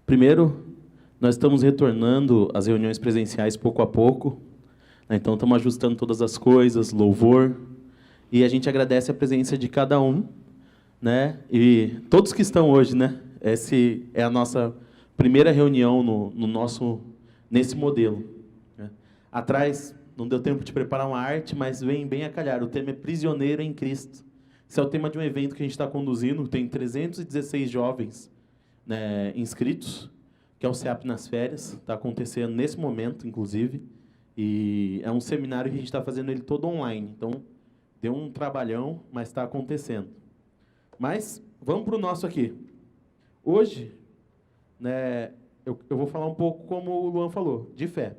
Primeiro, nós estamos retornando às reuniões presenciais pouco a pouco, né? Então estamos ajustando todas as coisas, louvor, e a gente agradece a presença de cada um, né? E todos que estão hoje, né? Essa é a nossa primeira reunião nesse modelo, né? Atrás, não deu tempo de preparar uma arte, mas vem bem a calhar. O tema é Prisioneiro em Cristo. Esse é o tema de um evento que a gente está conduzindo. Tem 316 jovens, né, inscritos, que é o CEAP nas férias. Está acontecendo nesse momento, inclusive. E é um seminário que a gente está fazendo ele todo online. Então, deu um trabalhão, mas está acontecendo. Mas, vamos para o nosso aqui. Hoje, né, eu vou falar um pouco, como o Luan falou, de fé.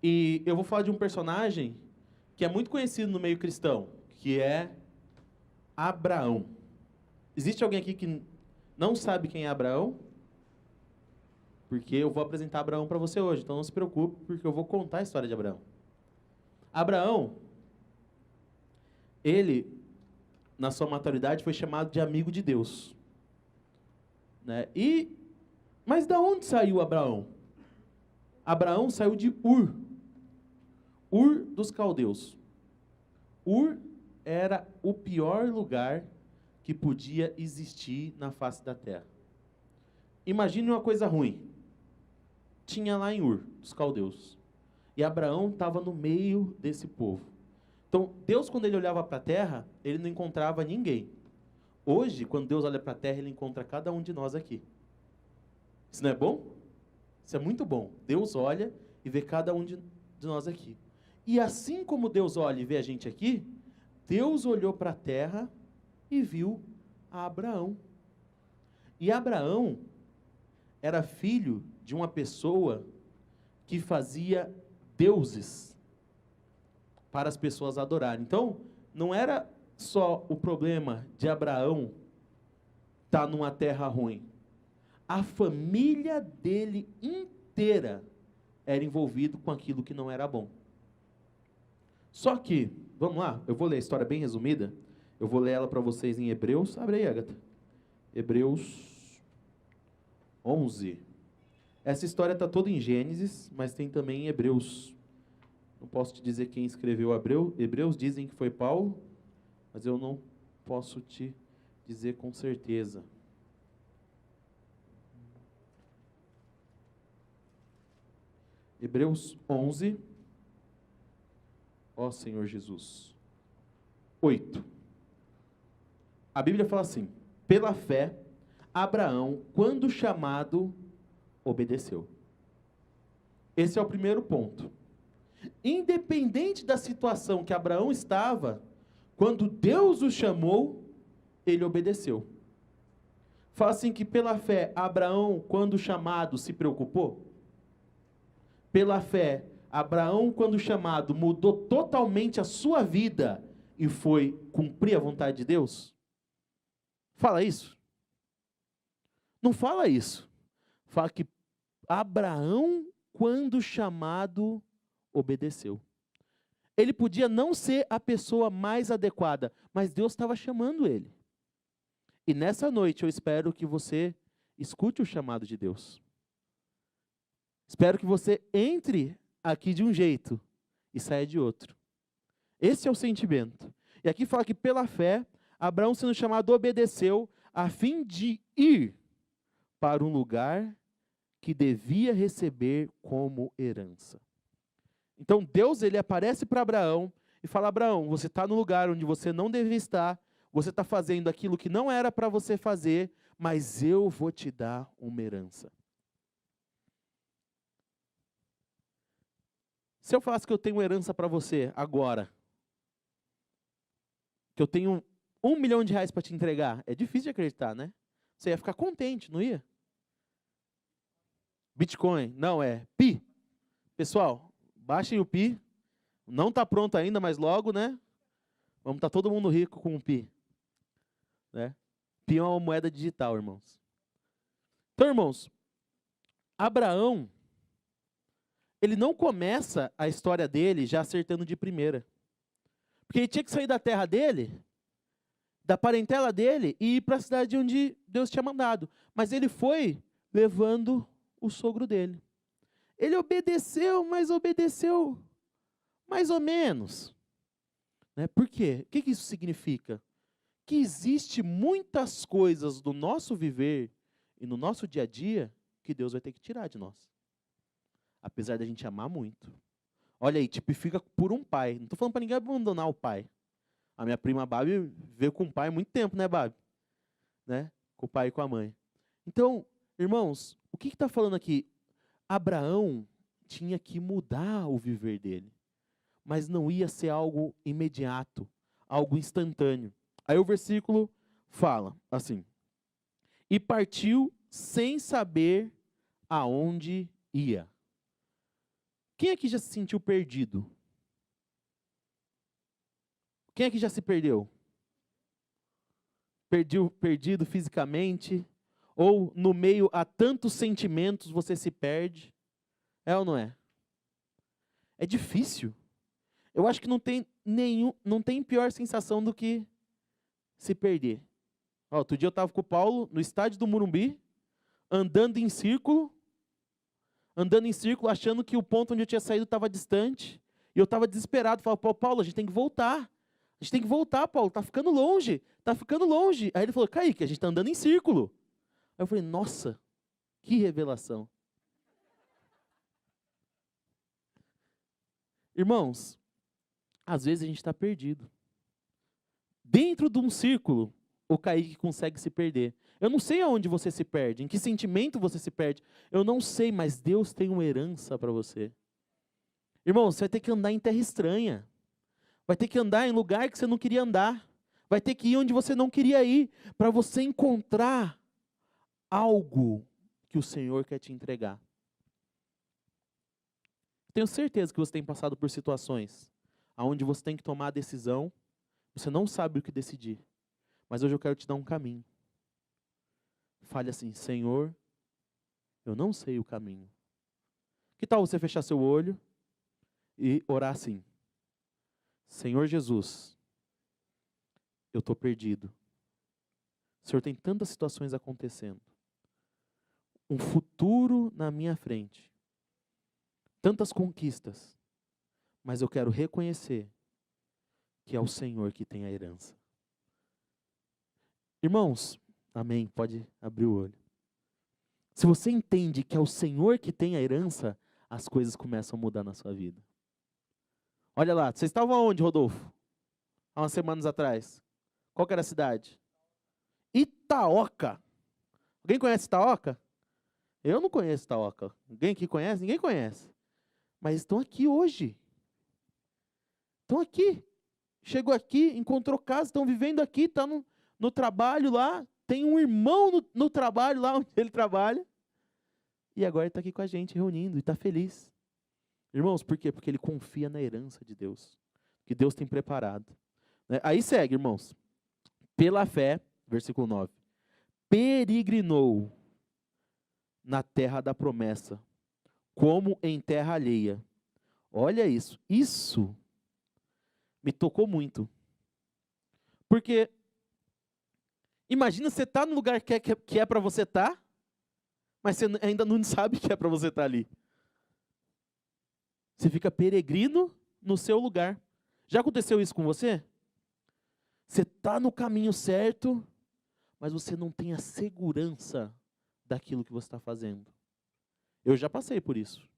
E eu vou falar de um personagem que é muito conhecido no meio cristão, que é Abraão. Existe alguém aqui que não sabe quem é Abraão? Porque eu vou apresentar Abraão para você hoje, então não se preocupe, porque eu vou contar a história de Abraão. Abraão, ele, na sua maturidade, foi chamado de amigo de Deus, né? Mas da onde saiu Abraão? Abraão saiu de Ur. Ur dos caldeus. Ur era o pior lugar que podia existir na face da terra. Imagine uma coisa ruim. Tinha lá em Ur, dos caldeus. E Abraão estava no meio desse povo. Então, Deus, quando ele olhava para a terra, ele não encontrava ninguém. Hoje, quando Deus olha para a terra, ele encontra cada um de nós aqui. Isso não é bom? Isso é muito bom. Deus olha e vê cada um de nós aqui. E assim como Deus olha e vê a gente aqui, Deus olhou para a terra e viu a Abraão. E Abraão era filho de uma pessoa que fazia deuses para as pessoas adorarem. Então, não era só o problema de Abraão estar numa terra ruim. A família dele inteira era envolvida com aquilo que não era bom. Só que, vamos lá, eu vou ler a história bem resumida. Eu vou ler ela para vocês em Hebreus. Abre aí, Agatha. Hebreus 11. Essa história está toda em Gênesis, mas tem também em Hebreus. Não posso te dizer quem escreveu Hebreus, dizem que foi Paulo, mas eu não posso te dizer com certeza. Hebreus 11, ó Senhor Jesus, 8. A Bíblia fala assim: pela fé, Abraão, quando chamado, obedeceu. Esse é o primeiro ponto. Independente da situação que Abraão estava, quando Deus o chamou, ele obedeceu. Fala assim que pela fé, Abraão, quando chamado, se preocupou. Pela fé, Abraão, quando chamado, mudou totalmente a sua vida e foi cumprir a vontade de Deus. Fala isso. Não fala isso. Fala que Abraão, quando chamado, obedeceu. Ele podia não ser a pessoa mais adequada, mas Deus estava chamando ele. E nessa noite eu espero que você escute o chamado de Deus. Espero que você entre aqui de um jeito e saia de outro. Esse é o sentimento. E aqui fala que pela fé, Abraão, sendo chamado, obedeceu a fim de ir para um lugar que devia receber como herança. Então Deus, ele aparece para Abraão e fala: Abraão, você está no lugar onde você não deve estar, você está fazendo aquilo que não era para você fazer, mas eu vou te dar uma herança. Se eu falasse que eu tenho uma herança para você agora, que eu tenho R$1 milhão para te entregar, é difícil de acreditar, né? Você ia ficar contente, não ia? Bitcoin, não, é Pi. Pessoal, baixem o Pi. Não está pronto ainda, mas logo, né? Vamos estar todo mundo rico com o Pi. Né? Pi é uma moeda digital, irmãos. Então, irmãos, Abraão, ele não começa a história dele já acertando de primeira. Porque ele tinha que sair da terra dele, da parentela dele e ir para a cidade onde Deus tinha mandado. Mas ele foi levando o sogro dele. Ele obedeceu, mas obedeceu mais ou menos. Né? Por quê? O que isso significa? Que existe muitas coisas do nosso viver e no nosso dia a dia que Deus vai ter que tirar de nós. Apesar da gente amar muito. Olha aí, tipifica por um pai. Não estou falando para ninguém abandonar o pai. A minha prima Babi veio com o pai há muito tempo, né, Babi? Né? Com o pai e com a mãe. Então, irmãos, o que está falando aqui? Abraão tinha que mudar o viver dele. Mas não ia ser algo imediato, algo instantâneo. Aí o versículo fala assim: e partiu sem saber aonde ia. Quem aqui já se sentiu perdido? Quem aqui já se perdeu? Perdido fisicamente? Ou no meio a tantos sentimentos você se perde? É ou não é? É difícil. Eu acho que não tem pior sensação do que se perder. Outro dia eu estava com o Paulo no estádio do Morumbi, andando em círculo, achando que o ponto onde eu tinha saído estava distante, e eu estava desesperado, falava, Paulo, a gente tem que voltar. A gente tem que voltar, Paulo, está ficando longe. Aí ele falou, Kaique, a gente está andando em círculo. Aí eu falei, nossa, que revelação. Irmãos, às vezes a gente está perdido. Dentro de um círculo, o Kaique consegue se perder. Eu não sei aonde você se perde, em que sentimento você se perde. Eu não sei, mas Deus tem uma herança para você. Irmão, você vai ter que andar em terra estranha. Vai ter que andar em lugar que você não queria andar. Vai ter que ir onde você não queria ir, para você encontrar algo que o Senhor quer te entregar. Tenho certeza que você tem passado por situações onde você tem que tomar a decisão, você não sabe o que decidir. Mas hoje eu quero te dar um caminho. Fale assim, Senhor, eu não sei o caminho. Que tal você fechar seu olho e orar assim? Senhor Jesus, eu estou perdido. O Senhor tem tantas situações acontecendo. Um futuro na minha frente. Tantas conquistas. Mas eu quero reconhecer que é o Senhor que tem a herança. Irmãos, amém, pode abrir o olho. Se você entende que é o Senhor que tem a herança, as coisas começam a mudar na sua vida. Olha lá, vocês estavam aonde, Rodolfo? Há umas semanas atrás. Qual que era a cidade? Itaoca. Alguém conhece Itaoca? Eu não conheço Itaoca. Alguém aqui conhece? Ninguém conhece. Mas estão aqui hoje. Estão aqui. Chegou aqui, encontrou casa, estão vivendo aqui, está no trabalho lá. Tem um irmão no trabalho lá onde ele trabalha. E agora ele está aqui com a gente, reunindo, e está feliz. Irmãos, por quê? Porque ele confia na herança de Deus. Que Deus tem preparado. Aí segue, irmãos. Pela fé, versículo 9. Peregrinou na terra da promessa, como em terra alheia. Olha isso. Isso me tocou muito. Porque, imagina você estar no lugar que é para você estar, mas você ainda não sabe que é para você estar ali. Você fica peregrino no seu lugar. Já aconteceu isso com você? Você está no caminho certo, mas você não tem a segurança daquilo que você está fazendo. Eu já passei por isso.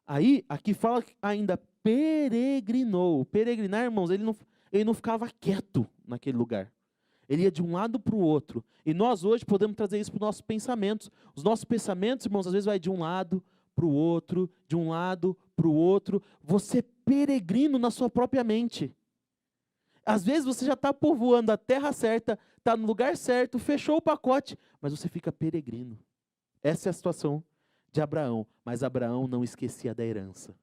Aí, aqui fala ainda peregrinou. Peregrinar, irmãos, ele não ficava quieto naquele lugar. Ele ia de um lado para o outro. E nós hoje podemos trazer isso para os nossos pensamentos. Os nossos pensamentos, irmãos, às vezes vai de um lado para o outro, de um lado para o outro. Você é peregrino na sua própria mente. Às vezes você já está povoando a terra certa, está no lugar certo, fechou o pacote, mas você fica peregrino. Essa é a situação de Abraão. Mas Abraão não esquecia da herança.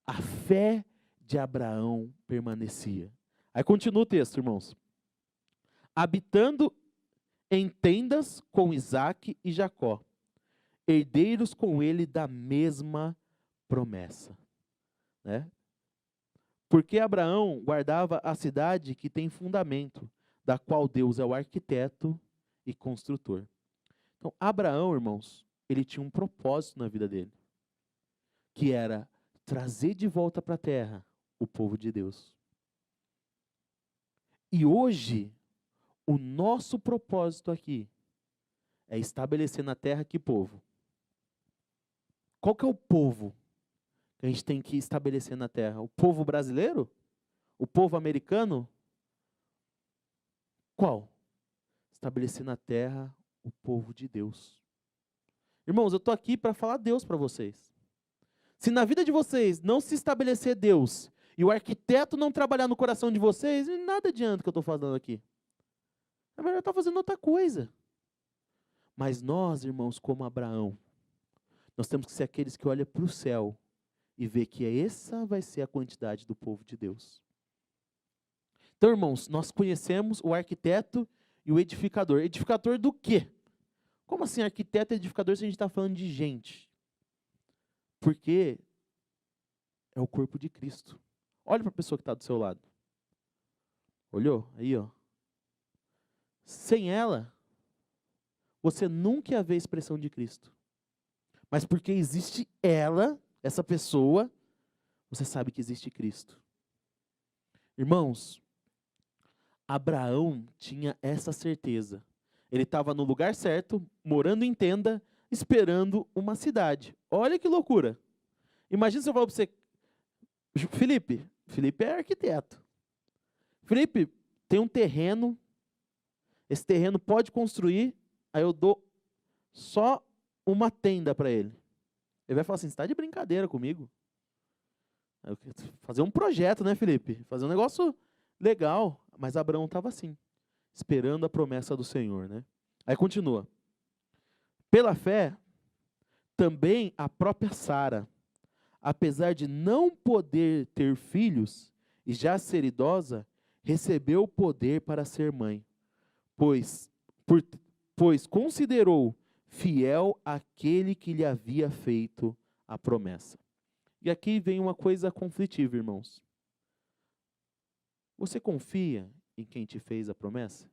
A fé de Abraão permanecia. Aí continua o texto, irmãos. Habitando em tendas com Isaque e Jacó, herdeiros com ele da mesma promessa. Né? Porque Abraão guardava a cidade que tem fundamento, da qual Deus é o arquiteto e construtor. Então, Abraão, irmãos, ele tinha um propósito na vida dele, que era trazer de volta para a terra o povo de Deus. E hoje, o nosso propósito aqui é estabelecer na terra que povo? Qual que é o povo que a gente tem que estabelecer na terra? O povo brasileiro? O povo americano? Qual? Estabelecer na terra o povo de Deus. Irmãos, eu estou aqui para falar Deus para vocês. Se na vida de vocês não se estabelecer Deus e o arquiteto não trabalhar no coração de vocês, nada adianta o que eu estou falando aqui. Na verdade, está fazendo outra coisa. Mas nós, irmãos, como Abraão, nós temos que ser aqueles que olham para o céu e vê que essa vai ser a quantidade do povo de Deus. Então, irmãos, nós conhecemos o arquiteto e o edificador. Edificador do quê? Como assim arquiteto e edificador se a gente está falando de gente? Porque é o corpo de Cristo. Olha para a pessoa que está do seu lado. Olhou? Aí, ó. Sem ela, você nunca ia ver a expressão de Cristo. Mas porque existe ela, essa pessoa, você sabe que existe Cristo. Irmãos, Abraão tinha essa certeza. Ele estava no lugar certo, morando em tenda, esperando uma cidade. Olha que loucura. Imagina se eu falar para você, Felipe é arquiteto. Felipe tem um terreno, esse terreno pode construir, aí eu dou só uma tenda para ele. Ele vai falar assim, você está de brincadeira comigo? Fazer um projeto, né, Felipe? Fazer um negócio legal. Mas Abraão estava assim, esperando a promessa do Senhor, né? Aí continua. Pela fé, também a própria Sara, apesar de não poder ter filhos e já ser idosa, recebeu o poder para ser mãe, pois considerou fiel aquele que lhe havia feito a promessa. E aqui vem uma coisa conflitiva, irmãos. Você confia em quem te fez a promessa?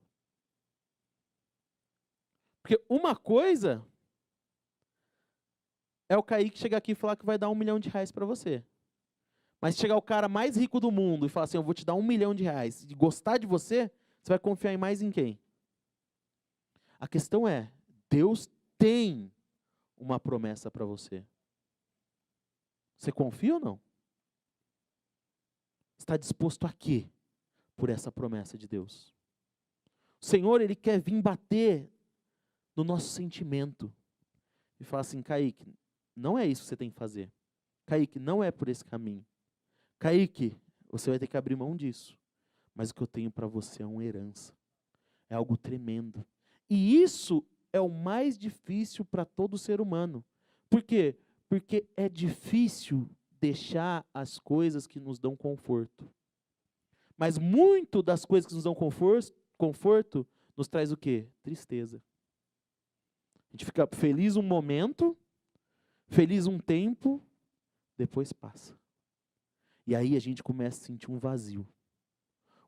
Porque uma coisa é o Kaique chegar aqui e falar que vai dar R$1 milhão para você. Mas se chegar o cara mais rico do mundo e falar assim, eu vou te dar R$1 milhão, e gostar de você, você vai confiar em mais em quem? A questão é, Deus tem uma promessa para você. Você confia ou não? Está disposto a quê por essa promessa de Deus? O Senhor, Ele quer vir bater no nosso sentimento e falar assim, Kaique, não é isso que você tem que fazer. Kaique, não é por esse caminho. Kaique, você vai ter que abrir mão disso. Mas o que eu tenho para você é uma herança. É algo tremendo. E isso é o mais difícil para todo ser humano. Por quê? Porque é difícil deixar as coisas que nos dão conforto. Mas muito das coisas que nos dão conforto nos traz o quê? Tristeza. A gente fica feliz um momento, feliz um tempo, depois passa. E aí a gente começa a sentir um vazio.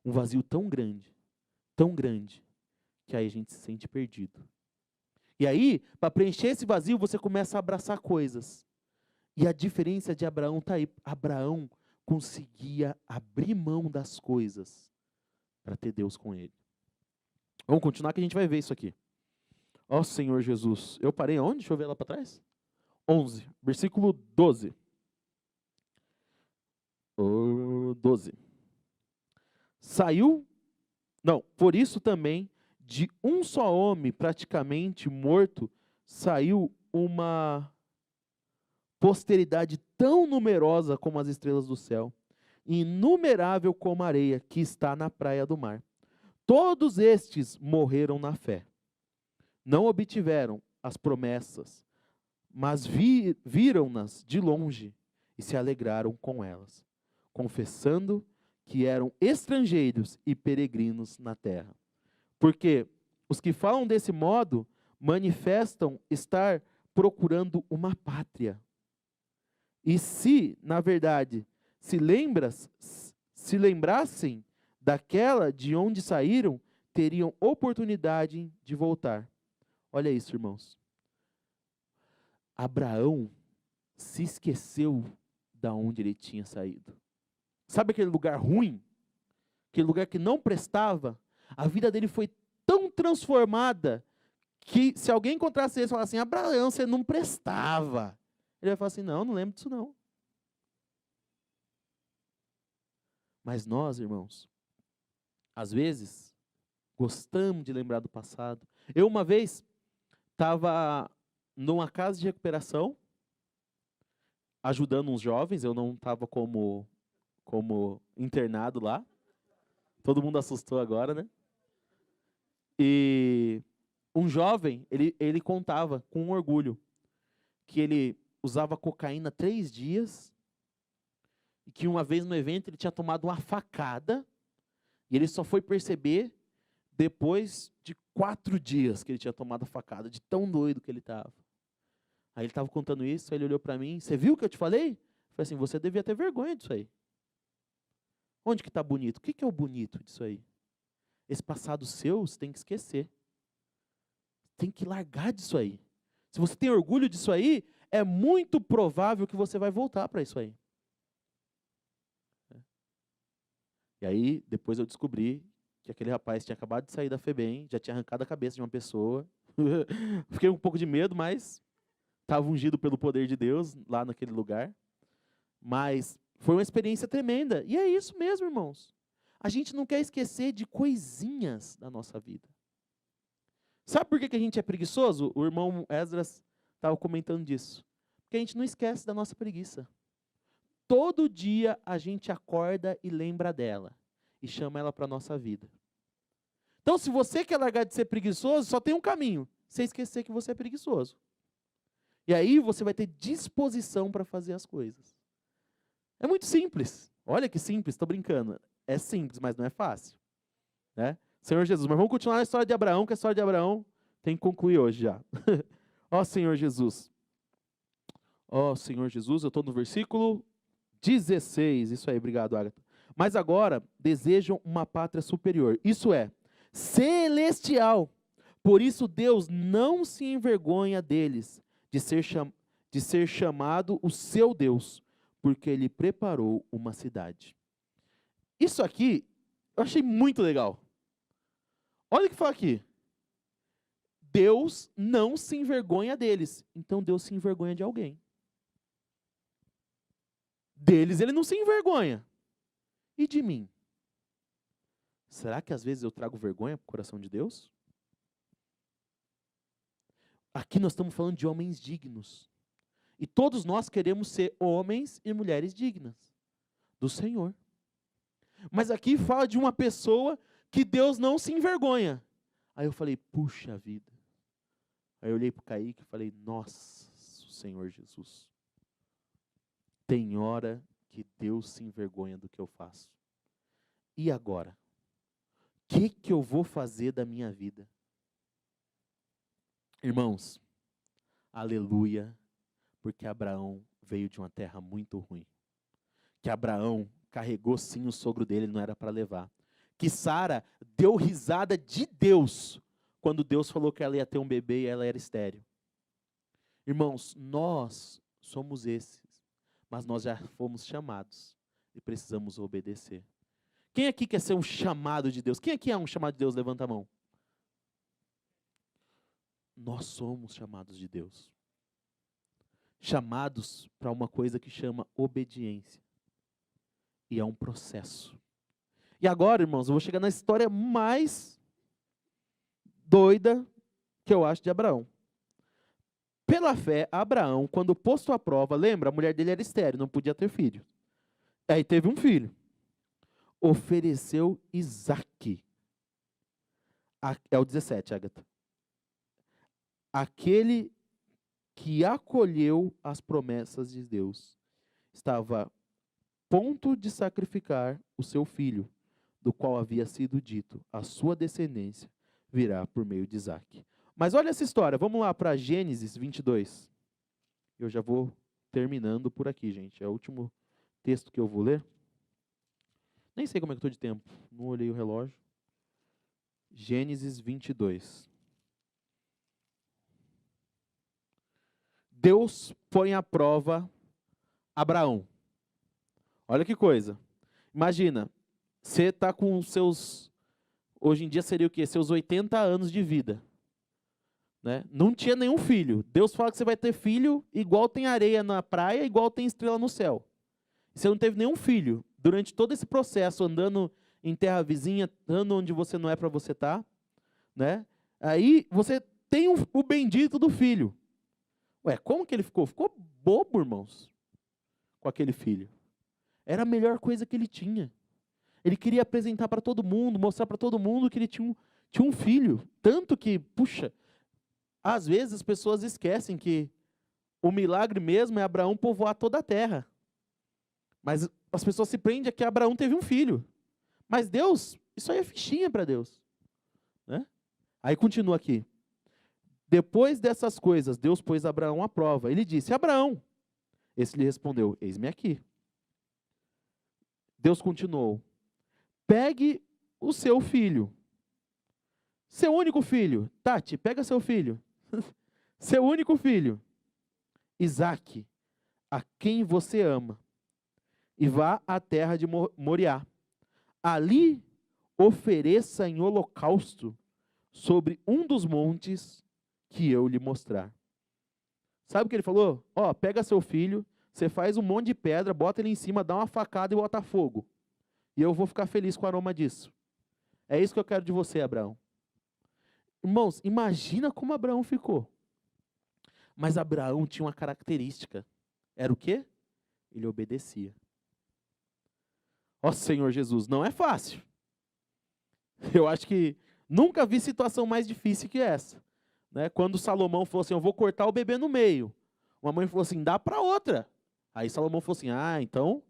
Um vazio tão grande, que aí a gente se sente perdido. E aí, para preencher esse vazio, você começa a abraçar coisas. E a diferença de Abraão está aí. Abraão conseguia abrir mão das coisas para ter Deus com ele. Vamos continuar que a gente vai ver isso aqui. Ó Senhor Jesus. Eu parei onde? Deixa eu ver lá para trás. 11, versículo 12. 12. Por isso também, de um só homem praticamente morto, saiu uma posteridade tão numerosa como as estrelas do céu, inumerável como a areia que está na praia do mar. Todos estes morreram na fé. Não obtiveram as promessas, mas viram-nas de longe e se alegraram com elas, confessando que eram estrangeiros e peregrinos na terra. Porque os que falam desse modo manifestam estar procurando uma pátria. E se, na verdade, se lembrassem daquela de onde saíram, teriam oportunidade de voltar. Olha isso, irmãos. Abraão se esqueceu da onde ele tinha saído. Sabe aquele lugar ruim? Aquele lugar que não prestava? A vida dele foi tão transformada que se alguém encontrasse ele e falasse assim, Abraão, você não prestava. Ele vai falar assim, não lembro disso não. Mas nós, irmãos, às vezes, gostamos de lembrar do passado. Eu, uma vez, estava numa casa de recuperação, ajudando uns jovens, eu não estava como internado lá. Todo mundo assustou agora, né? E um jovem, ele contava com orgulho que ele usava cocaína 3 dias e que uma vez no evento ele tinha tomado uma facada e ele só foi perceber depois de 4 dias que ele tinha tomado a facada, de tão doido que ele estava. Aí ele estava contando isso, aí ele olhou para mim, você viu o que eu te falei? Eu falei assim, você devia ter vergonha disso aí. Onde que está bonito? O que é o bonito disso aí? Esse passado seu, você tem que esquecer. Tem que largar disso aí. Se você tem orgulho disso aí, é muito provável que você vai voltar para isso aí. E aí, depois eu descobri que aquele rapaz tinha acabado de sair da FEBEM, já tinha arrancado a cabeça de uma pessoa. Fiquei um pouco de medo, mas estava ungido pelo poder de Deus lá naquele lugar. Mas foi uma experiência tremenda. E é isso mesmo, irmãos. A gente não quer esquecer de coisinhas da nossa vida. Sabe por que a gente é preguiçoso? O irmão Esdras estava comentando disso. Porque a gente não esquece da nossa preguiça. Todo dia a gente acorda e lembra dela. E chama ela para a nossa vida. Então, se você quer largar de ser preguiçoso, só tem um caminho. Você esquecer que você é preguiçoso. E aí você vai ter disposição para fazer as coisas. É muito simples. Olha que simples, estou brincando. É simples, mas não é fácil. Né? Senhor Jesus, mas vamos continuar a história de Abraão, que a história de Abraão tem que concluir hoje já. Ó Senhor Jesus. Ó Senhor Jesus, eu estou no versículo 16. Isso aí, obrigado, Agatha. Mas agora desejam uma pátria superior. Isso é, celestial. Por isso Deus não se envergonha deles, de ser chamado o seu Deus, porque Ele preparou uma cidade. Isso aqui, eu achei muito legal. Olha o que fala aqui. Deus não se envergonha deles. Então Deus se envergonha de alguém. Deles Ele não se envergonha. E de mim? Será que às vezes eu trago vergonha para o coração de Deus? Aqui nós estamos falando de homens dignos. E todos nós queremos ser homens e mulheres dignas do Senhor. Mas aqui fala de uma pessoa que Deus não se envergonha. Aí eu falei, puxa vida. Aí eu olhei para o Kaique e falei, nossa, Senhor Jesus. Tem hora que Deus se envergonha do que eu faço. E agora? O que eu vou fazer da minha vida? Irmãos, aleluia, porque Abraão veio de uma terra muito ruim. Que Abraão carregou sim o sogro dele, não era para levar. Que Sara deu risada de Deus quando Deus falou que ela ia ter um bebê e ela era estéril. Irmãos, nós somos esses, mas nós já fomos chamados e precisamos obedecer. Quem aqui quer ser um chamado de Deus? Quem aqui é um chamado de Deus? Levanta a mão. Nós somos chamados de Deus. Chamados para uma coisa que chama obediência. E é um processo. E agora, irmãos, eu vou chegar na história mais doida que eu acho de Abraão. Pela fé, Abraão, quando posto à prova, lembra, a mulher dele era estéril, não podia ter filho. Aí teve um filho. Ofereceu Isaque. É o 17, Agatha. Aquele que acolheu as promessas de Deus estava a ponto de sacrificar o seu filho, do qual havia sido dito, a sua descendência virá por meio de Isaque. Mas olha essa história, vamos lá para Gênesis 22. Eu já vou terminando por aqui, gente. É o último texto que eu vou ler. Nem sei como é que eu estou de tempo, não olhei o relógio. Gênesis 22. Deus põe à prova Abraão. Olha que coisa. Imagina, você está com seus, hoje em dia seria o quê? Seus 80 anos de vida. Né? Não tinha nenhum filho. Deus fala que você vai ter filho igual tem areia na praia, igual tem estrela no céu. Você não teve nenhum filho. Durante todo esse processo, andando em terra vizinha, andando onde você não é para você estar, né? Aí você tem o bendito do filho. Ué, como que ele ficou? Ficou bobo, irmãos, com aquele filho. Era a melhor coisa que ele tinha. Ele queria apresentar para todo mundo, mostrar para todo mundo que ele tinha um filho. Tanto que, puxa, às vezes as pessoas esquecem que o milagre mesmo é Abraão povoar toda a terra. Mas as pessoas se prendem a que Abraão teve um filho. Mas Deus, isso aí é fichinha para Deus. Né? Aí continua aqui. Depois dessas coisas, Deus pôs Abraão à prova. Ele disse, Abraão. Esse lhe respondeu, eis-me aqui. Deus continuou. Pegue o seu filho. Seu único filho. Tati, pega seu filho. Seu único filho. Isaque, a quem você ama. E vá à terra de Moriá. Ali ofereça em holocausto sobre um dos montes que eu lhe mostrar. Sabe o que ele falou? Ó, pega seu filho, você faz um monte de pedra, bota ele em cima, dá uma facada e bota fogo. E eu vou ficar feliz com o aroma disso. É isso que eu quero de você, Abraão. Irmãos, imagina como Abraão ficou. Mas Abraão tinha uma característica. Era o quê? Ele obedecia. Ó Senhor Jesus, não é fácil. Eu acho que nunca vi situação mais difícil que essa. Né? Quando Salomão falou assim, eu vou cortar o bebê no meio. Uma mãe falou assim, dá para outra. Aí Salomão falou assim, então,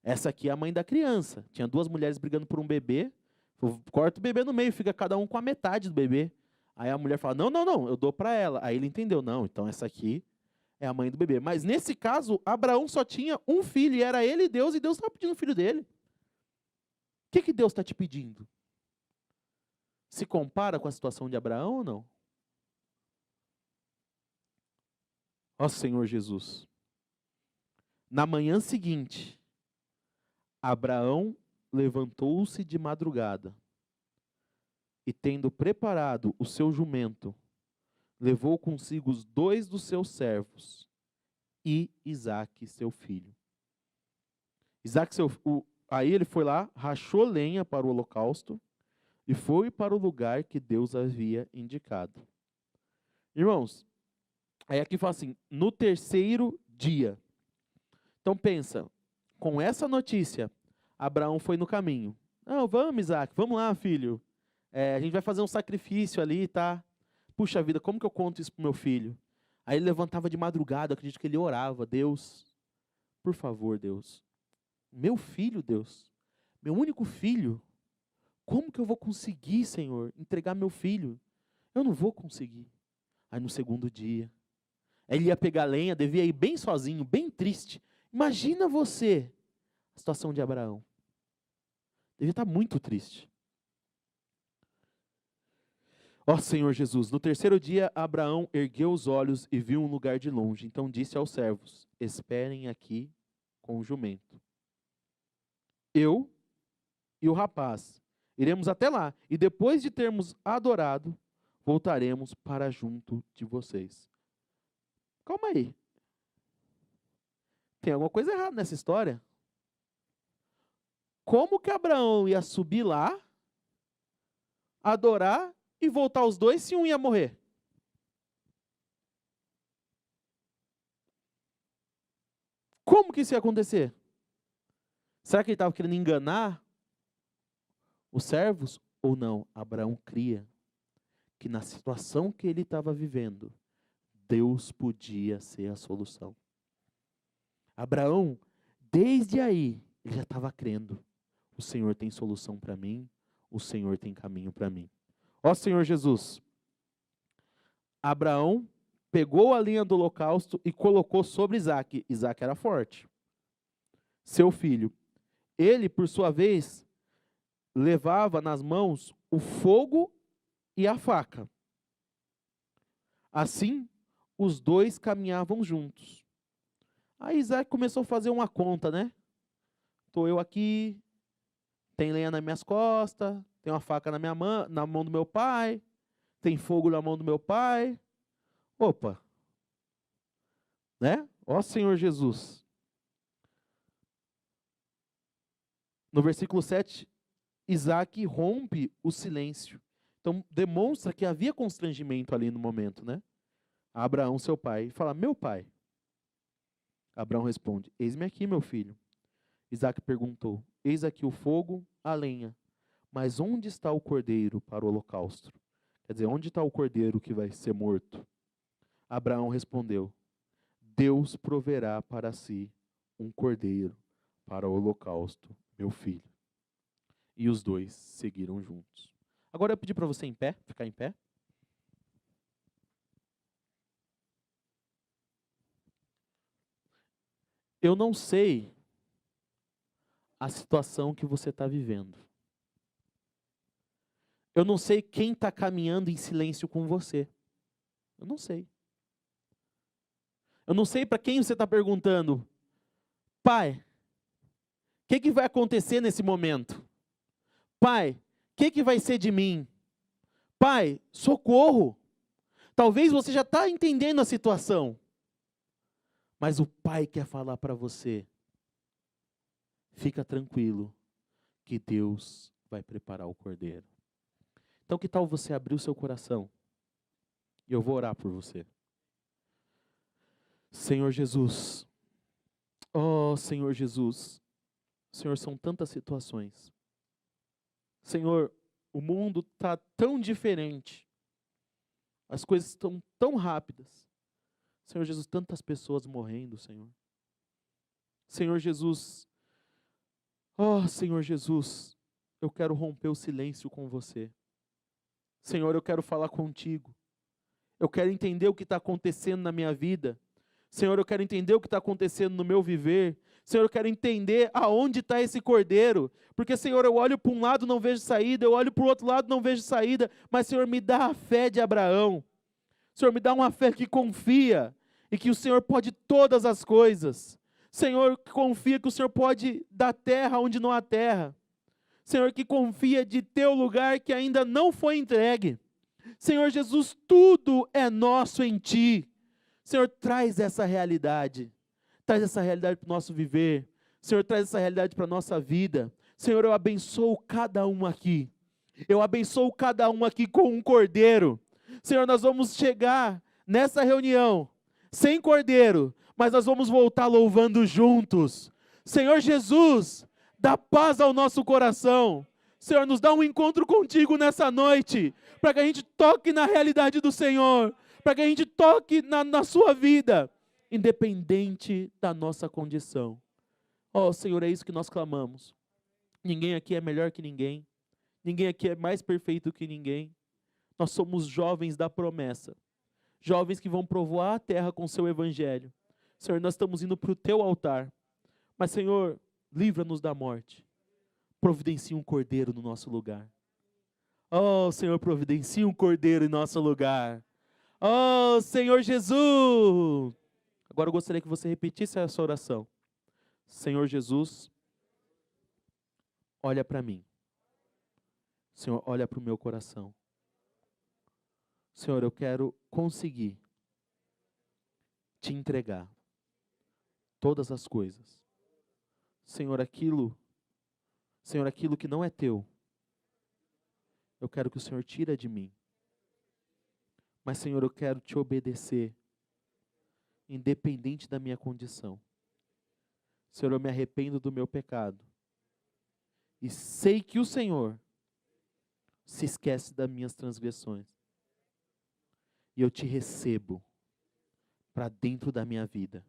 essa aqui é a mãe da criança. Tinha duas mulheres brigando por um bebê. Falou, corta o bebê no meio, fica cada um com a metade do bebê. Aí a mulher fala, não, eu dou para ela. Aí ele entendeu, não, então essa aqui é a mãe do bebê. Mas nesse caso, Abraão só tinha um filho, e era ele e Deus estava pedindo o filho dele. O que Deus está te pedindo? Se compara com a situação de Abraão ou não? Ó Senhor Jesus. Na manhã seguinte, Abraão levantou-se de madrugada e, tendo preparado o seu jumento, levou consigo os 2 dos seus servos e Isaque, seu filho. Aí ele foi lá, rachou lenha para o holocausto e foi para o lugar que Deus havia indicado. Irmãos, aí aqui fala assim, no terceiro dia. Então pensa, com essa notícia, Abraão foi no caminho. Não, vamos, Isaque, vamos lá, filho. A gente vai fazer um sacrifício ali, tá? Puxa vida, como que eu conto isso pro meu filho? Aí ele levantava de madrugada, eu acredito que ele orava. Deus, por favor, Deus. Meu filho, Deus. Meu único filho. Como que eu vou conseguir, Senhor, entregar meu filho? Eu não vou conseguir. Aí no segundo dia, ele ia pegar lenha, devia ir bem sozinho, bem triste. Imagina você, a situação de Abraão. Devia estar muito triste. Ó Senhor Jesus, no terceiro dia, Abraão ergueu os olhos e viu um lugar de longe. Então disse aos servos, esperem aqui com o jumento. Eu e o rapaz iremos até lá, e depois de termos adorado, voltaremos para junto de vocês. Calma aí. Tem alguma coisa errada nessa história? Como que Abraão ia subir lá, adorar e voltar os dois se um ia morrer? Como que isso ia acontecer? Será que ele estava querendo enganar os servos ou não? Abraão cria que na situação que ele estava vivendo, Deus podia ser a solução. Abraão, desde aí, ele já estava crendo. O Senhor tem solução para mim, o Senhor tem caminho para mim. Ó Senhor Jesus, Abraão pegou a linha do holocausto e colocou sobre Isaque. Isaque era forte. Seu filho. Ele, por sua vez, levava nas mãos o fogo e a faca. Assim, os dois caminhavam juntos. Aí Isaac começou a fazer uma conta, né? Estou eu aqui, tem lenha nas minhas costas, tem uma faca na mão do meu pai, tem fogo na mão do meu pai. Opa, né? Ó Senhor Jesus. No versículo 7, Isaac rompe o silêncio. Então, demonstra que havia constrangimento ali no momento, né? Abraão, seu pai, fala, meu pai. Abraão responde, eis-me aqui, meu filho. Isaac perguntou, eis aqui o fogo, a lenha, mas onde está o cordeiro para o holocausto? Quer dizer, onde está o cordeiro que vai ser morto? Abraão respondeu, Deus proverá para si um cordeiro para o holocausto, meu filho. E os dois seguiram juntos. Agora eu pedi para você em pé, ficar em pé. Eu não sei a situação que você está vivendo. Eu não sei quem está caminhando em silêncio com você. Eu não sei. Eu não sei para quem você está perguntando, pai, o que vai acontecer nesse momento? Pai, o que vai ser de mim? Pai, socorro. Talvez você já está entendendo a situação. Mas o pai quer falar para você, fica tranquilo, que Deus vai preparar o cordeiro. Então que tal você abrir o seu coração? E eu vou orar por você. Senhor Jesus, oh Senhor Jesus, Senhor, são tantas situações. Senhor, o mundo está tão diferente. As coisas estão tão rápidas. Senhor Jesus, tantas pessoas morrendo, Senhor. Senhor Jesus, oh Senhor Jesus, eu quero romper o silêncio com você. Senhor, eu quero falar contigo. Eu quero entender o que está acontecendo na minha vida. Senhor, eu quero entender o que está acontecendo no meu viver. Senhor, eu quero entender aonde está esse cordeiro. Porque, Senhor, eu olho para um lado e não vejo saída, eu olho para o outro lado e não vejo saída. Mas, Senhor, me dá a fé de Abraão. Senhor, me dá uma fé que confia e que o Senhor pode todas as coisas. Senhor, que confia que o Senhor pode dar terra onde não há terra. Senhor, que confia de teu lugar que ainda não foi entregue. Senhor Jesus, tudo é nosso em Ti. Senhor, traz essa realidade. Traz essa realidade para o nosso viver. Senhor, traz essa realidade para a nossa vida. Senhor, eu abençoo cada um aqui. Eu abençoo cada um aqui com um cordeiro. Senhor, nós vamos chegar nessa reunião sem cordeiro, mas nós vamos voltar louvando juntos. Senhor Jesus, dá paz ao nosso coração. Senhor, nos dá um encontro contigo nessa noite, para que a gente toque na realidade do Senhor, para que a gente toque na sua vida, independente da nossa condição. Oh, Senhor, é isso que nós clamamos. Ninguém aqui é melhor que ninguém. Ninguém aqui é mais perfeito que ninguém. Nós somos jovens da promessa. Jovens que vão povoar a terra com o seu evangelho. Senhor, nós estamos indo para o teu altar. Mas, Senhor, livra-nos da morte. Providencia um cordeiro no nosso lugar. Oh, Senhor, providencia um cordeiro em nosso lugar. Oh, Senhor Jesus. Agora eu gostaria que você repetisse essa oração. Senhor Jesus, olha para mim. Senhor, olha para o meu coração. Senhor, eu quero conseguir te entregar todas as coisas. Senhor, aquilo que não é teu, eu quero que o Senhor tire de mim. Mas, Senhor, eu quero te obedecer, independente da minha condição. Senhor, eu me arrependo do meu pecado. E sei que o Senhor se esquece das minhas transgressões. E eu te recebo para dentro da minha vida,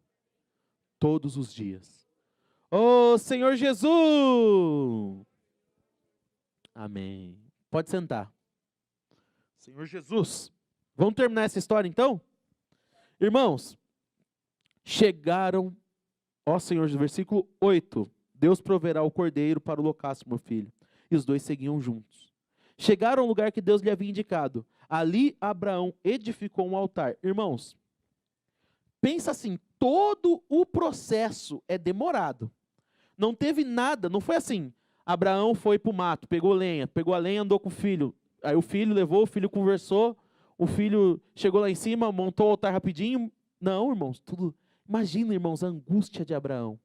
todos os dias. Oh, Senhor Jesus! Amém. Pode sentar. Senhor Jesus. Vamos terminar essa história então? Irmãos, chegaram, ó Senhor, versículo 8. Deus proverá o cordeiro para o holocausto, meu filho. E os dois seguiam juntos. Chegaram ao lugar que Deus lhe havia indicado. Ali Abraão edificou um altar. Irmãos, pensa assim, todo o processo é demorado. Não teve nada, não foi assim. Abraão foi para o mato, pegou a lenha, andou com o filho. Aí o filho levou, o filho conversou, o filho chegou lá em cima, montou o altar rapidinho. Não, irmãos, tudo. Imagina, irmãos, a angústia de Abraão.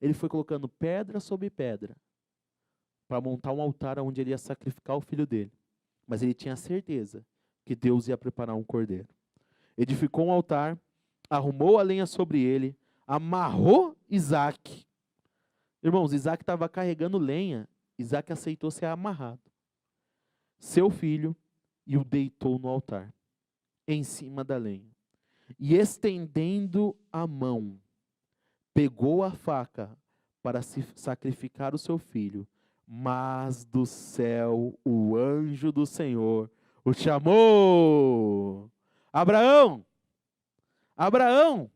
Ele foi colocando pedra sobre pedra para montar um altar onde ele ia sacrificar o filho dele. Mas ele tinha certeza que Deus ia preparar um cordeiro. Edificou um altar, arrumou a lenha sobre ele, amarrou Isaac. Irmãos, Isaac estava carregando lenha, Isaac aceitou ser amarrado. Seu filho, e o deitou no altar, em cima da lenha. E estendendo a mão, pegou a faca para sacrificar o seu filho. Mas do céu o anjo do Senhor o chamou. Abraão! Abraão!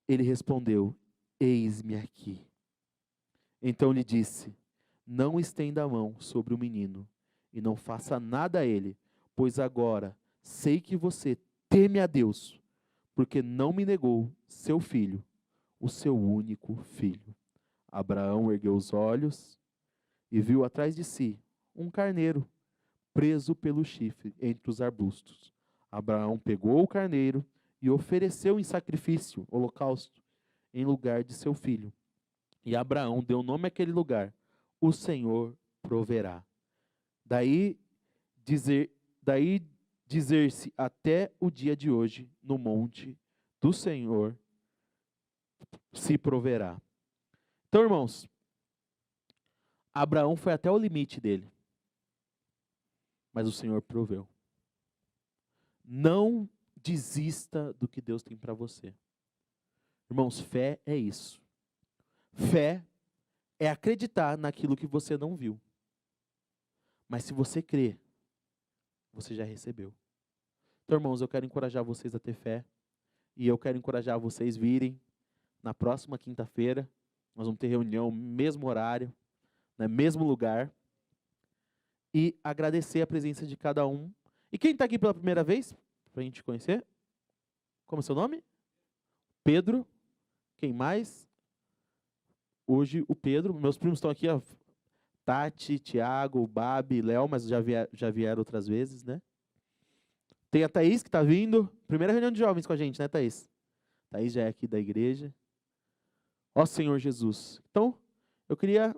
Ele respondeu, eis-me aqui. Então lhe disse, não estenda a mão sobre o menino e não faça nada a ele, pois agora sei que você teme a Deus, porque não me negou seu filho, o seu único filho. Abraão ergueu os olhos e viu atrás de si um carneiro preso pelo chifre entre os arbustos. Abraão pegou o carneiro e ofereceu em sacrifício, holocausto, em lugar de seu filho. E Abraão deu nome àquele lugar, o Senhor proverá. Daí dizer-se até o dia de hoje, no monte do Senhor se proverá. Então, irmãos, Abraão foi até o limite dele, mas o Senhor proveu. Não desista do que Deus tem para você. Irmãos, fé é isso. Fé é acreditar naquilo que você não viu. Mas se você crê, você já recebeu. Então, irmãos, eu quero encorajar vocês a ter fé. E eu quero encorajar vocês a virem na próxima quinta-feira. Nós vamos ter reunião, mesmo horário, no mesmo lugar. E agradecer a presença de cada um. E quem está aqui pela primeira vez, para a gente conhecer? Como é seu nome? Pedro. Quem mais? Hoje o Pedro. Meus primos estão aqui, ó. Tati, Tiago, Babi, Léo, mas já vieram outras vezes, né? Tem a Thaís que está vindo. Primeira reunião de jovens com a gente, né, Thaís? Thaís já é aqui da igreja. Ó Senhor Jesus. Então, eu queria,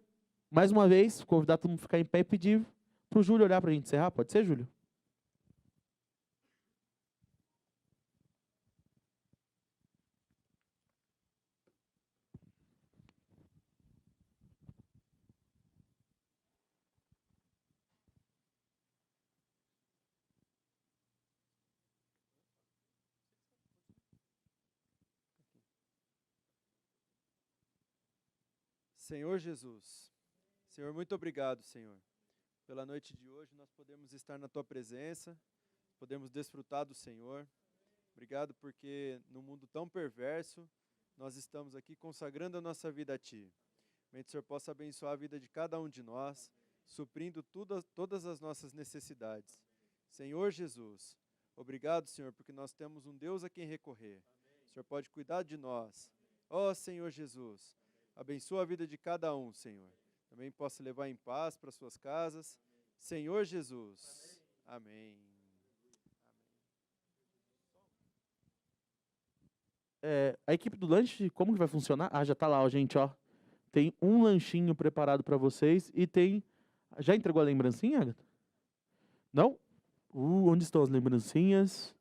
mais uma vez, convidar todo mundo a ficar em pé e pedir para o Júlio olhar para a gente encerrar. Pode ser, Júlio? Senhor Jesus, Senhor, muito obrigado, Senhor, pela noite de hoje, nós podemos estar na Tua presença, podemos desfrutar do Senhor. Obrigado porque no mundo tão perverso, nós estamos aqui consagrando a nossa vida a Ti. Que o Senhor possa abençoar a vida de cada um de nós, suprindo todas as nossas necessidades. Senhor Jesus, obrigado, Senhor, porque nós temos um Deus a quem recorrer. O Senhor pode cuidar de nós. Ó Senhor Jesus, abençoa a vida de cada um, Senhor. Também possa levar em paz para suas casas. Senhor Jesus. Amém. A equipe do lanche, como que vai funcionar? Ah, já está lá, ó, gente, ó. Tem um lanchinho preparado para vocês e tem... Já entregou a lembrancinha, Agatha? Não? Onde estão as lembrancinhas?